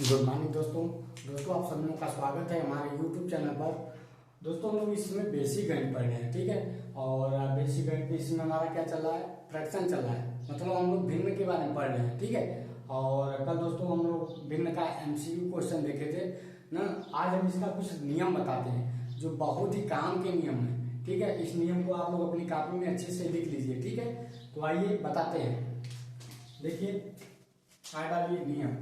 Good morning दोस्तों आप सभी लोगों का स्वागत है हमारे यूट्यूब चैनल पर। दोस्तों हम लोग इसमें बेसिक गणित पढ़ रहे हैं, ठीक है। और बेसिक गणित में इसमें हमारा क्या चल रहा है, फ्रैक्शन चल रहा है, मतलब हम लोग भिन्न के बारे में पढ़ रहे हैं, ठीक है। और कल दोस्तों हम लोग भिन्न का MCQ क्वेश्चन देखे थे ना। आज हम इसका कुछ नियम बताते हैं जो बहुत ही काम के नियम है, ठीक है। इस नियम को आप लोग अपनी कॉपी में अच्छे से लिख लीजिए, ठीक है। तो आइए बताते हैं। देखिए आ डालिए नियम।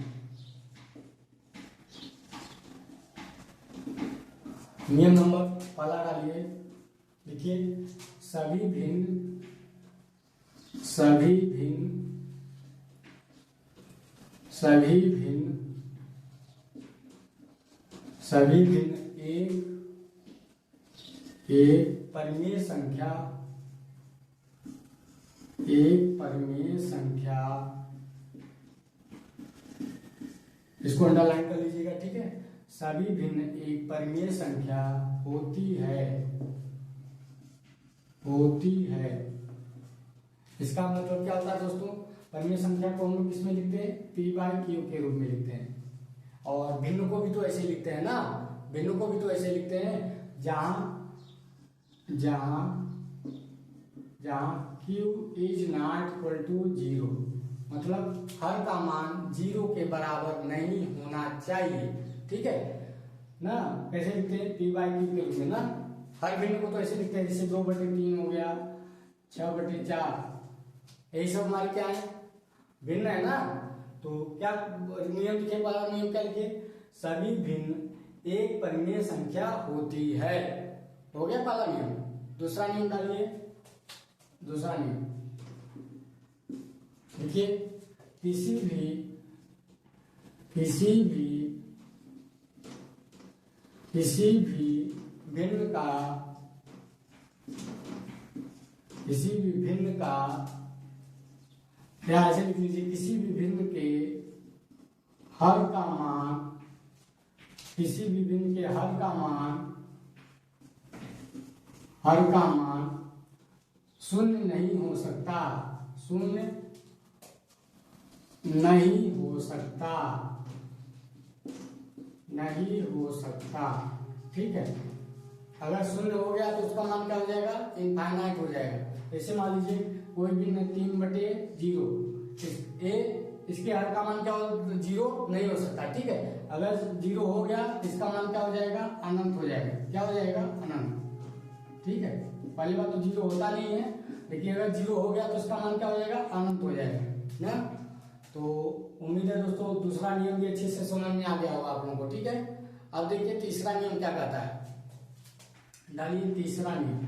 नियम नंबर पहला डालिए। देखिए सभी भिन्न एक परिमेय संख्या इसको अंडरलाइन कर लीजिएगा, ठीक है। सभी भिन्न एक परिमेय संख्या होती है। इसका मतलब क्या होता है दोस्तों, परिमेय संख्या को हम लोग किसमें लिखते हैं, P/Q के रूप में लिखते हैं। और भिन्न को भी तो ऐसे लिखते हैं ना, भिन्न को भी तो ऐसे लिखते हैं जहां Q is not equal to 0, मतलब हर का मान 0 के बराबर नहीं होना चाहिए, ठीक है ना। कैसे लिखते हैं, P/Q के रूप में ना। हर भिन्न को तो ऐसे लिखते हैं जैसे 2/3 हो गया, 6/4, यही सब हमारे क्या है, भिन्न है ना। तो क्या नियम लिखे, पहला नियम क्या लिखे, सभी भिन्न एक परिमेय संख्या होती है, हो गया पहला नियम। दूसरा नियम डालिए। दूसरा नियम देखिए किसी भी भिन्न का क्या ऐसे लिख लीजिए, किसी भी भिन्न के हर का मान शून्य नहीं हो सकता, ठीक है। अगर शून्य हो गया तो उसका मान क्या हो जाएगा, इनफाइनाइट हो जाएगा। जैसे मान लीजिए कोई भी 3/0, इसके हर का मान क्या हो, 0 नहीं हो सकता, ठीक है। अगर 0 हो गया तो इसका मान क्या हो जाएगा, अनंत हो जाएगा। क्या हो जाएगा, अनंत, ठीक है। पहली बात तो 0 होता नहीं है, लेकिन अगर 0 हो गया तो इसका मान क्या हो जाएगा, अनंत हो जाएगा ना। तो उम्मीद है दोस्तों दूसरा नियम भी अच्छे से समझ में आ गया होगा आप लोगों को, ठीक है। अब देखिए तीसरा नियम क्या कहता है, डालिए तीसरा नियम।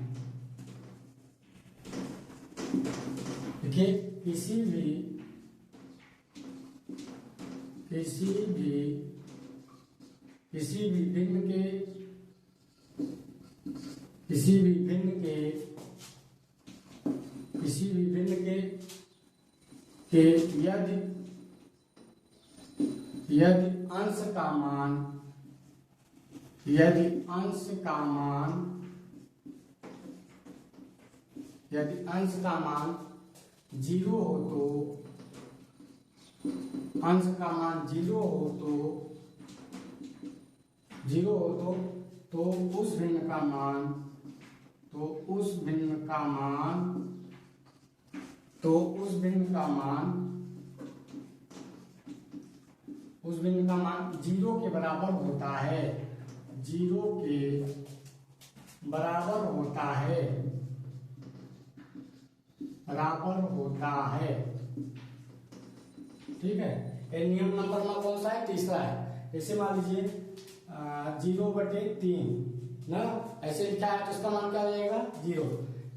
देखिए किसी भी भिन्न के यदि अंश का मान 0 हो तो उस भिन्न का मान 0 के बराबर होता है, 0 के बराबर होता है, ठीक है। ये नियम नंबर में कौन सा है, तीसरा है। जैसे मान लीजिए 0/3 ना, ऐसे लिखा है तो इसका मान क्या हो जाएगा, 0,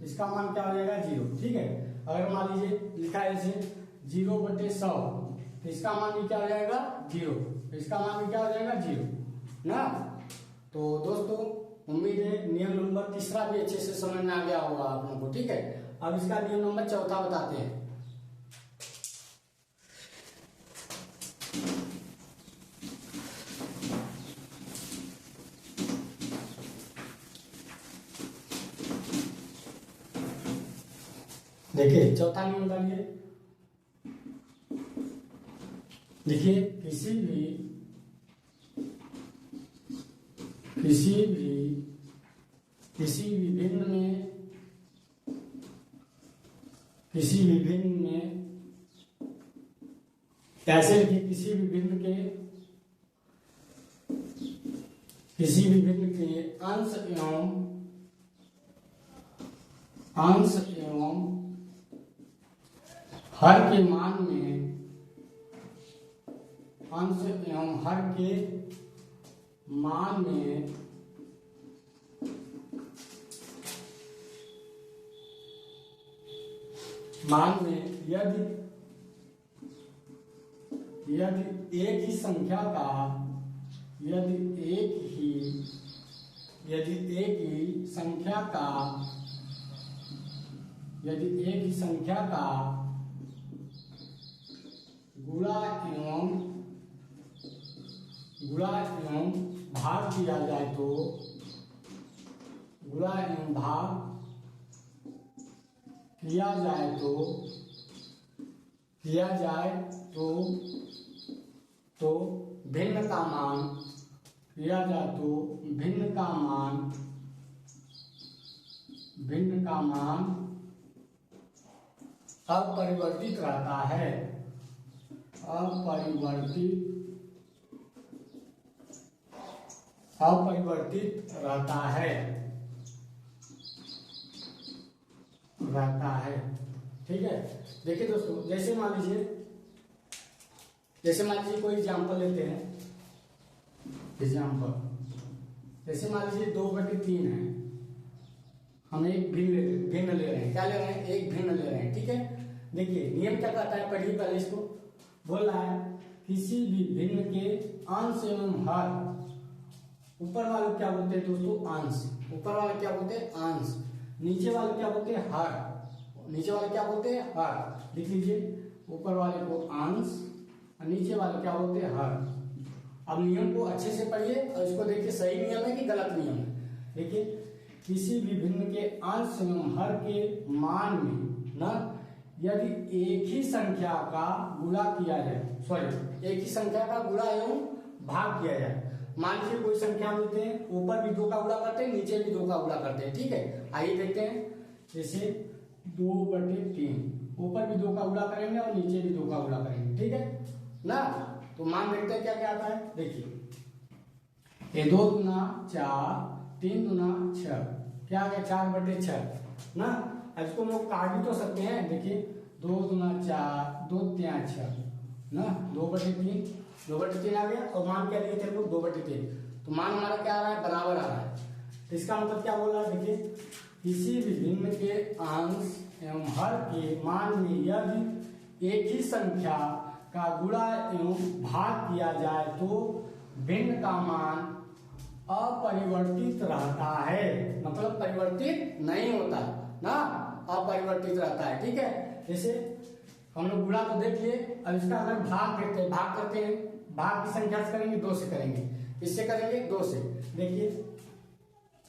इसका मान क्या हो जाएगा, 0, ठीक है। अगर मान लीजिए लिखा है जैसे 0/100 तो इसका मान भी क्या हो जाएगा, 0, इसका मान भी क्या हो जाएगा, 0 ना। तो दोस्तों उम्मीद है नियम नंबर तीसरा भी अच्छे से समझ में आ गया होगा आप लोगों को, ठीक है। अब इसका नियम नंबर चौथा बताते हैं। देखिए चौथा नियम डालिए। देखिए किसी भी किसी विभिन्न में कैसे लिखिए, किसी विभिन्न के अंश एवं हर के मान में, अंश एवं हर के मान में यदि एक ही संख्या का गुणा एवं भाग किया जाए तो भिन्न का मान अपरिवर्तित रहता है। अपरिवर्तित रहता है। ठीक है, देखिए दोस्तों, जैसे मान लीजिए कोई एग्जाम्पल लेते हैं। जैसे मान लीजिए 2/3 है, हम एक भिन्न ले रहे हैं। क्या ले रहे हैं? एक भिन्न ले रहे हैं। ठीक है, देखिए नियम क्या कहता है, पढ़िए पहले इसको। बोल रहा है किसी भी भिन्न के अंश एवं हर, ऊपर वाले क्या बोलते हैं दोस्तों? अंश। ऊपर वाले क्या बोलते हैं? अंश। नीचे वाले क्या बोलते हैं? हर। नीचे वाले क्या बोलते हैं? हर। लिख लीजिए, ऊपर वाले को अंश और नीचे वाले क्या बोलते हैं? हर। अब नियम को अच्छे से पढ़िए और इसको देखिए सही नियम है कि गलत नियम है। देखिए, किसी भी भिन्न के अंश एवं हर के मान में ना यदि एक ही संख्या का गुणा किया जाए, एक ही संख्या का गुणा एवं भाग किया जाए। मान लीजिए कोई संख्या मिलते हैं, ऊपर भी 2 का गुणा करते हैं, नीचे भी 2 का गुणा करते हैं। ठीक है, आइए देखते हैं। जैसे 2/3, ऊपर भी 2 का गुणा करेंगे और नीचे भी 2 का गुणा करेंगे। ठीक है ना, तो मान देखते हैं क्या क्या आता है। देखिए, ये 2 दूना 4, 3 दूना 6, क्या आ गया? 4/6 ना। अब इसको हम लोग काट भी तो सकते हैं। देखिए, 2 दूना 4, 2 3 6 ना, 2/3 आ गया। और मान क्या लिए थे लोग? 2/3। तो मान हमारा क्या आ रहा है? बराबर आ रहा है। तो इसका मतलब क्या बोल रहा है? देखिए, किसी भी भिन्न के अंश एवं हर के मान में यदि एक ही संख्या का गुणा एवं भाग किया जाए तो भिन्न का मान अपरिवर्तित रहता है। मतलब परिवर्तित नहीं होता ना, अपरिवर्तित रहता है। ठीक है, जैसे हम लोग गुणा तो देख लिए, अब इसका अगर भाग करते हैं, भाग की संख्या से करेंगे, 2 से करेंगे। किससे करेंगे? 2 से। देखिए